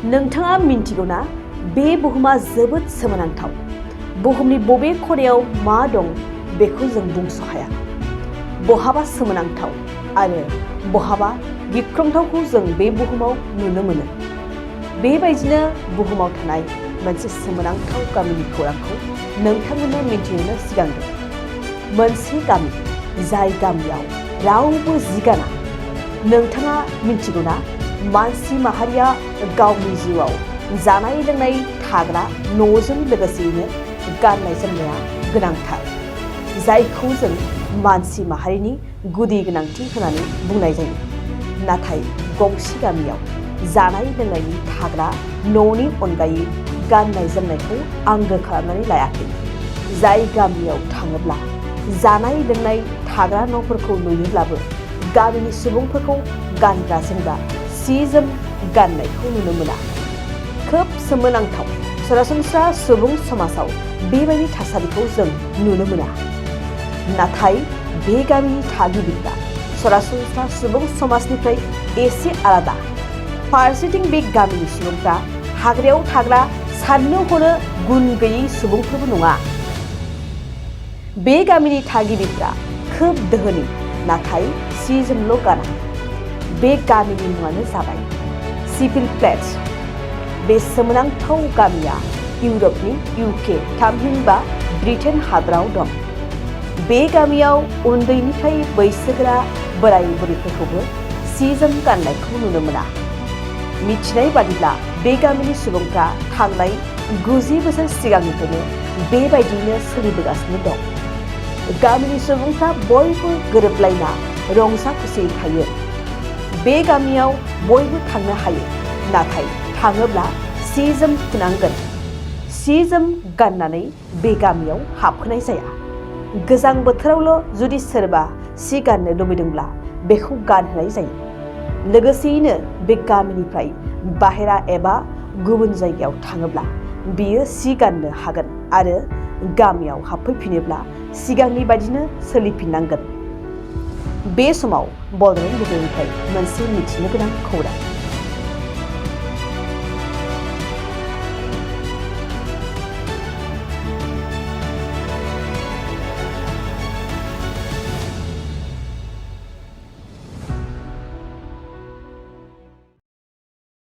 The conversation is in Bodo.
नोंथाङा मिन्थिगौना बे बुहुमा जोबोद सोमोनांथाव। बुहुमनि बबे खनायाव मा दं बेखौ जों बुंस' हाया। बहाबा सोमोनांथाव आरो बहाबा गिख्रंथावखौ जों बे बुहुमाव नुनो मोनो। बेबायदिनो बुहुमाव थानाय मोनसे सोमोनांथाव गामिनि खौरांखौ नोंथांमोननो मिन्थिहोनो सिगांदों। मोनसे गामि जाय गामियाव रावबो जि गाना। नोंथाङा मिन्थिगौना मानसि माहारिया गावनि जिउआव जानाय लोंनाय थाग्रा न'जों लोगोसेयैनो गाननाय जोमनाया गोनांथार, जायखौ जों मानसि माहारिनि गुदि गोनांथि होननानै बुंनाय जायो। नाथाय गंसे गामियाव जानाय लोंनायनि थाग्रा न'नि अनगायै गाननाय जोमनायखौ आंगो खालामनानै लायाखै। जाय गामियाव थाङोब्ला जानाय लोंनाय थाग्रा न'फोरखौ नुयोब्लाबो गामिनि सुबुंफोरखौ गानग्रा जोमग्रा सि जोम गाननायखौ नुनो मोना। खोब सोमोनांथाव, सरासनस्रा सुबुं समाजाव बेबायदि थासारिखौ जों नुनो मोना। नाथाय बे गामिनि थागिबिफ्रा सरासनस्रा सुबुं समाजनिफ्राय एसे आलादा। फारसेथिं बे गामिनि सुबुंफ्रा हाग्रायाव थाग्रा साननो हनो गुन गैयै सुबुंफोरबो नङा। बे गामिनि थागिबिफ्रा खोब दोहोनि, नाथाय सि जोमल' गाना। बे गामिनि मुङानो जाबाय सिभिल प्लेस। बे सोमोनांथाव गामिया इउरपनि UK थामहिनबा ब्रिटेन हादराव दं। बे गामियाव उन्दैनिफ्राय बैसोगोरा बोराय बुरैफोरखौबो सि जोम गाननायखौ नुनो मोना। मिथिनाय बादिब्ला बे गामिनि सुबुंफ्रा थांनाय 90 बोसोर सिगांनिफ्रायनो बेबायदियैनो सोलिबोगासिनो दं। गामिनि सुबुंफ्रा बयबो गोरोबलायना रंजा खुसियै थायो। बे गामियाव बयबो थांनो हायो, नाथाय थाङोब्ला सि जोम खुनांगोन। सि जोम गाननानै बे गामियाव हाबहोनाय जाया। गोजां बोथोरावल' जुदि सोरबा सि गाननो लुबैदोंब्ला बेखौ गानहोनाय जायो। लोगोसेयैनो बे गामिनिफ्राय बाहेरा एबा गुबुन जायगायाव थाङोब्ला बियो सि गाननो हागोन आरो गामियाव हाबफैफिनोब्ला सिगांनि बायदिनो सोलिफिननांगोन। बे समाव बड'लेण्ड रेडिअ'निफ्राय मोनसे मिथिनो गोनां खौरां।